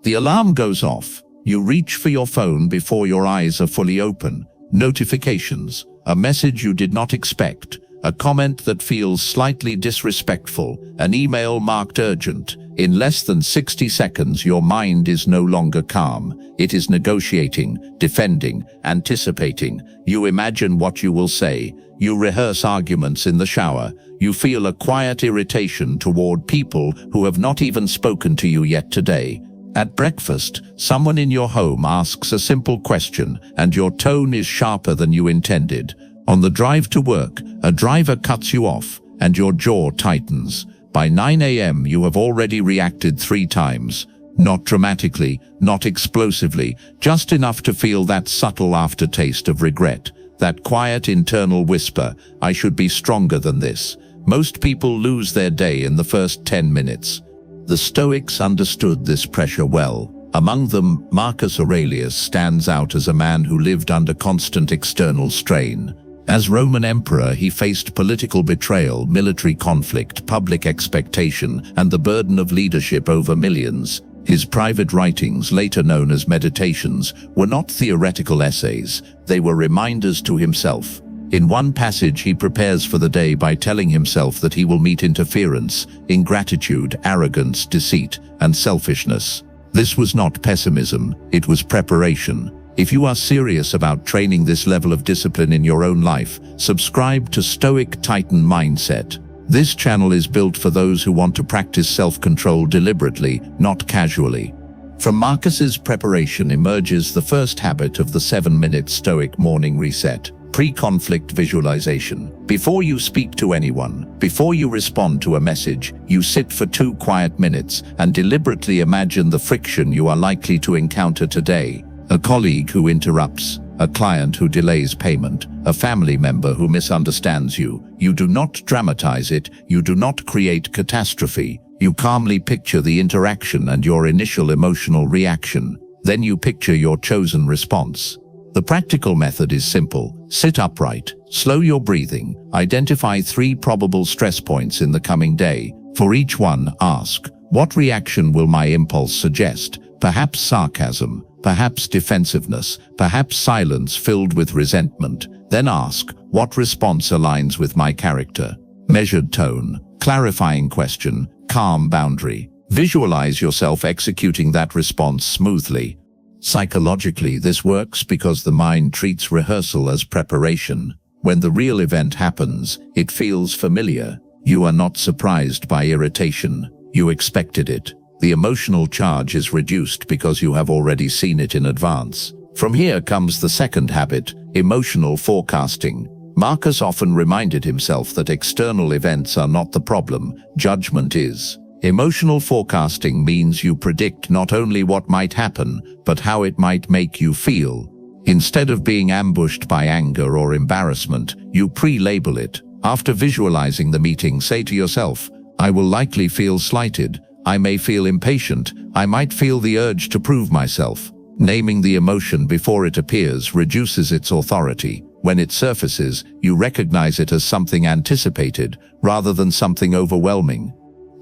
The alarm goes off. You reach for your phone before your eyes are fully open. Notifications, a message you did not expect, a comment that feels slightly disrespectful, an email marked urgent. In less than 60 seconds, your mind is no longer calm. It is negotiating, defending, anticipating. You imagine what you will say. You rehearse arguments in the shower. You feel a quiet irritation toward people who have not even spoken to you yet today. At breakfast, someone in your home asks a simple question, and your tone is sharper than you intended. On the drive to work, a driver cuts you off, and your jaw tightens. By 9 a.m., you have already reacted 3 times. Not dramatically, not explosively, just enough to feel that subtle aftertaste of regret, that quiet internal whisper, "I should be stronger than this." Most people lose their day in the first 10 minutes. The Stoics understood this pressure well. Among them, Marcus Aurelius stands out as a man who lived under constant external strain. As Roman emperor, he faced political betrayal, military conflict, public expectation, and the burden of leadership over millions. His private writings, later known as meditations, were not theoretical essays. They were reminders to himself. In one passage, he prepares for the day by telling himself that he will meet interference, ingratitude, arrogance, deceit, and selfishness. This was not pessimism, it was preparation. If you are serious about training this level of discipline in your own life, subscribe to Stoic Titan Mindset. This channel is built for those who want to practice self-control deliberately, not casually. From Marcus's preparation emerges the first habit of the 7-minute Stoic morning reset: pre-conflict visualization. Before you speak to anyone, before you respond to a message, you sit for 2 quiet minutes and deliberately imagine the friction you are likely to encounter today. A colleague who interrupts, a client who delays payment, a family member who misunderstands you. You do not dramatize it, you do not create catastrophe. You calmly picture the interaction and your initial emotional reaction. Then you picture your chosen response. The practical method is simple. Sit upright, slow your breathing, identify 3 probable stress points in the coming day. For each one, ask, what reaction will my impulse suggest? Perhaps sarcasm, perhaps defensiveness, perhaps silence filled with resentment. Then ask, what response aligns with my character? Measured tone, clarifying question, calm boundary. Visualize yourself executing that response smoothly. Psychologically, this works because the mind treats rehearsal as preparation. When the real event happens, it feels familiar. You are not surprised by irritation. You expected it. The emotional charge is reduced because you have already seen it in advance. From here comes the second habit, emotional forecasting. Marcus often reminded himself that external events are not the problem, judgment is. Emotional forecasting means you predict not only what might happen, but how it might make you feel. Instead of being ambushed by anger or embarrassment, you pre-label it. After visualizing the meeting, say to yourself, I will likely feel slighted. I may feel impatient. I might feel the urge to prove myself. Naming the emotion before it appears reduces its authority. When it surfaces, you recognize it as something anticipated rather than something overwhelming.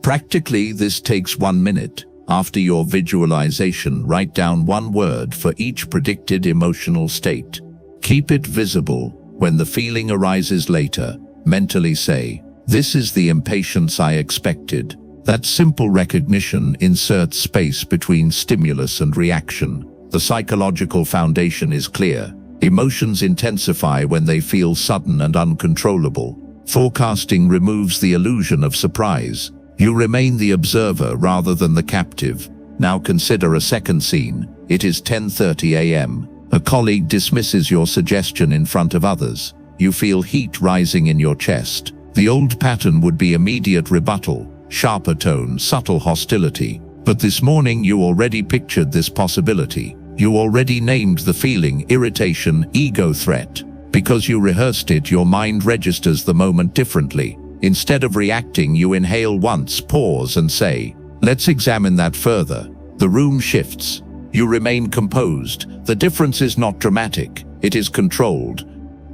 Practically, this takes 1 minute. After your visualization, write down 1 word for each predicted emotional state. Keep it visible. When the feeling arises later, mentally say, this is the impatience I expected. That simple recognition inserts space between stimulus and reaction. The psychological foundation is clear. Emotions intensify when they feel sudden and uncontrollable. Forecasting removes the illusion of surprise. You remain the observer rather than the captive. Now consider a second scene. It is 10:30 a.m. A colleague dismisses your suggestion in front of others. You feel heat rising in your chest. The old pattern would be immediate rebuttal, sharper tone, subtle hostility. But this morning you already pictured this possibility. You already named the feeling, irritation, ego threat. Because you rehearsed it, your mind registers the moment differently. Instead of reacting, you inhale once, pause and say, let's examine that further. The room shifts. You remain composed. The difference is not dramatic, it is controlled.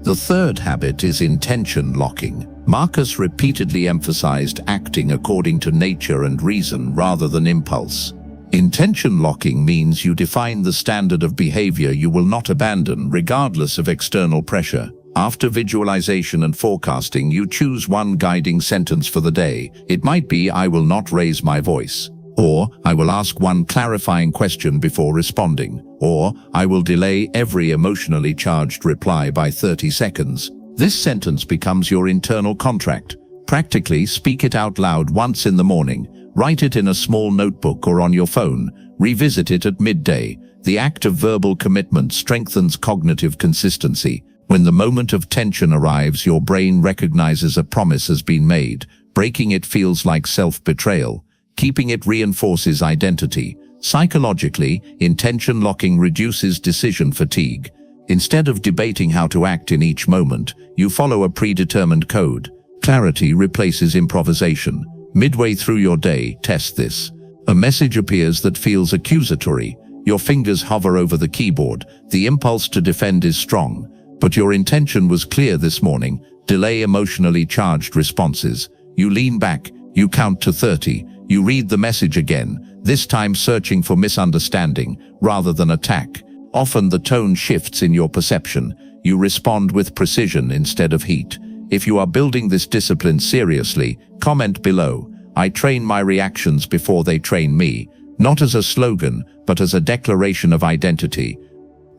The third habit is intention locking. Marcus repeatedly emphasized acting according to nature and reason rather than impulse. Intention locking means you define the standard of behavior you will not abandon regardless of external pressure. After visualization and forecasting, you choose one guiding sentence for the day. It might be, "I will not raise my voice," or "I will ask one clarifying question before responding," or "I will delay every emotionally charged reply by 30 seconds. This sentence becomes your internal contract. Practically speak it out loud once in the morning. Write it in a small notebook or on your phone. Revisit it at midday. The act of verbal commitment strengthens cognitive consistency. When the moment of tension arrives, your brain recognizes a promise has been made. Breaking it feels like self-betrayal. Keeping it reinforces identity. Psychologically, intention locking reduces decision fatigue. Instead of debating how to act in each moment, you follow a predetermined code. Clarity replaces improvisation. Midway through your day, test this. A message appears that feels accusatory. Your fingers hover over the keyboard. The impulse to defend is strong. But your intention was clear this morning. Delay emotionally charged responses. You lean back, you count to 30, you read the message again, this time searching for misunderstanding rather than attack. Often the tone shifts in your perception. You respond with precision instead of heat. If you are building this discipline seriously, comment below. I train my reactions before they train me, not as a slogan, but as a declaration of identity.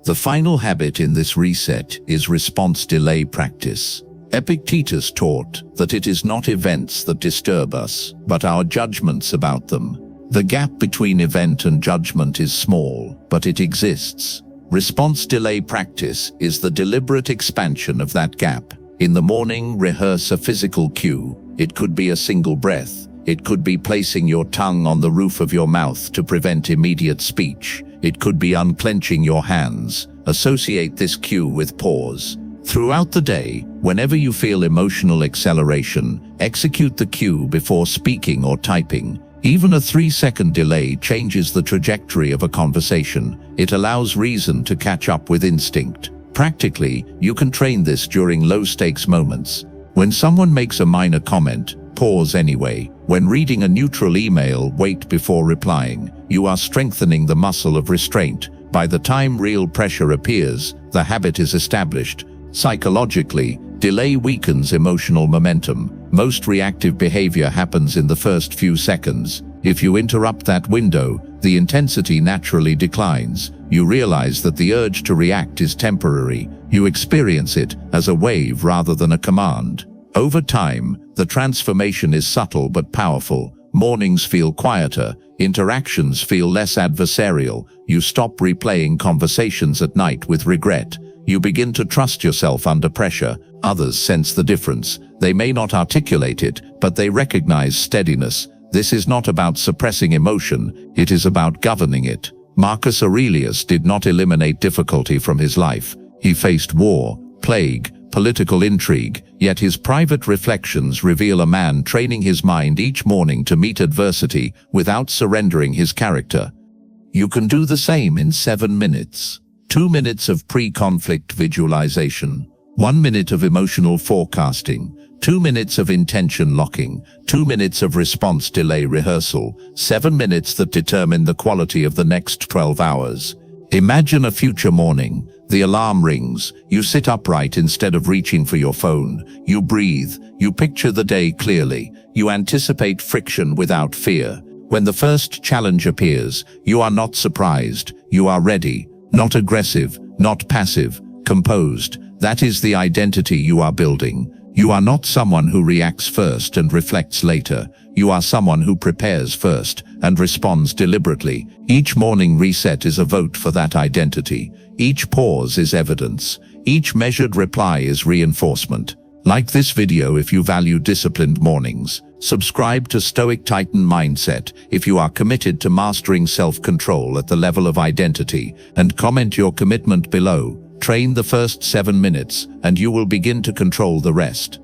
The final habit in this reset is response delay practice. Epictetus taught that it is not events that disturb us, but our judgments about them. The gap between event and judgment is small, but it exists. Response delay practice is the deliberate expansion of that gap. In the morning, rehearse a physical cue. It could be a single breath. It could be placing your tongue on the roof of your mouth to prevent immediate speech. It could be unclenching your hands. Associate this cue with pause. Throughout the day, whenever you feel emotional acceleration, execute the cue before speaking or typing. Even a 3-second delay changes the trajectory of a conversation. It allows reason to catch up with instinct. Practically, you can train this during low-stakes moments. When someone makes a minor comment, pause anyway. When reading a neutral email, wait before replying. You are strengthening the muscle of restraint. By the time real pressure appears, the habit is established. Psychologically, delay weakens emotional momentum. Most reactive behavior happens in the first few seconds. If you interrupt that window, the intensity naturally declines. You realize that the urge to react is temporary. You experience it as a wave rather than a command. Over time, the transformation is subtle but powerful. Mornings feel quieter, interactions feel less adversarial. You stop replaying conversations at night with regret. You begin to trust yourself under pressure. Others sense the difference. They may not articulate it, but they recognize steadiness. This is not about suppressing emotion, it is about governing it. Marcus Aurelius did not eliminate difficulty from his life. He faced war, plague, political intrigue, yet his private reflections reveal a man training his mind each morning to meet adversity without surrendering his character. You can do the same in 7 minutes. 2 minutes of pre-conflict visualization, 1 minute of emotional forecasting, 2 minutes of intention locking, 2 minutes of response delay rehearsal, 7 minutes that determine the quality of the next 12 hours. Imagine a future morning. The alarm rings. You sit upright instead of reaching for your phone. You breathe. You picture the day clearly. You anticipate friction without fear. When the first challenge appears, you are not surprised. You are ready. Not aggressive, not passive, composed. That is the identity you are building. You are not someone who reacts first and reflects later. You are someone who prepares first and responds deliberately. Each morning reset is a vote for that identity. Each pause is evidence. Each measured reply is reinforcement. Like this video if you value disciplined mornings. Subscribe to Stoic Titan Mindset if you are committed to mastering self-control at the level of identity, and comment your commitment below. Train the first 7 minutes, and you will begin to control the rest.